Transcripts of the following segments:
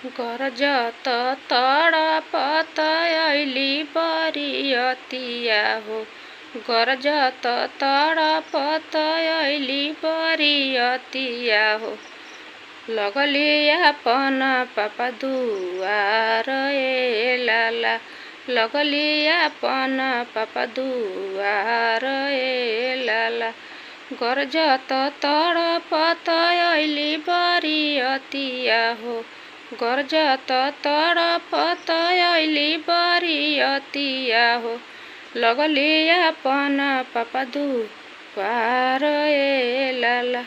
गरजत तड़पत अइली बरियतिया हो। गरजत तड़पत अइली बरियतिया हो। लगली अपन पापा दुआर ए लाला। लगली अपन पापा दुआर ए लाला। गरजत तड़पत अइली बरियतिया हो। गरजत तड़पत अइली बरियतिया हो। लगली अपन पापा दुआर ए लाला।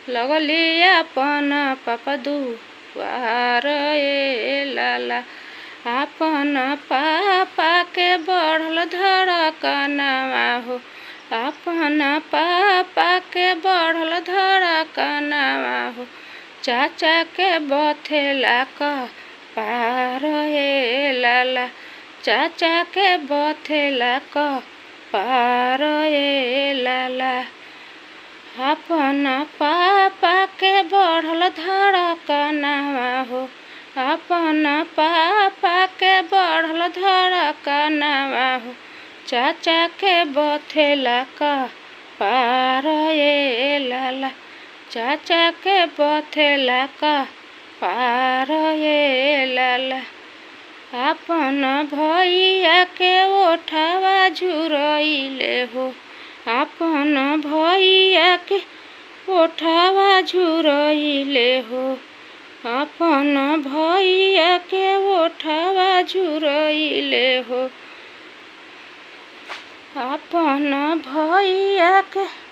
लगली अपन पापा दुआर ए लाला। अपन पापा के बढ़ल धड़कनवा हो। अपन पापा के बढ़ल धड़कनवा हो। चाचा के बथेला कपार ए लाला। चाचा के बथेला कपार ए लाला। अपन पापा के बढ़ल धड़कनवा हो। अपन पापा के बढ़ल धड़कनवा हो। चाचा के बथेला कपार ए लाला। चाचा के बथेला कपार ए लाला। अपन भैया के ओठवा झुरइले हो। अपन भैया के ओठवा झुरइले हो। अपन भैया के ओठवा झुरइले हो। अपन भैया के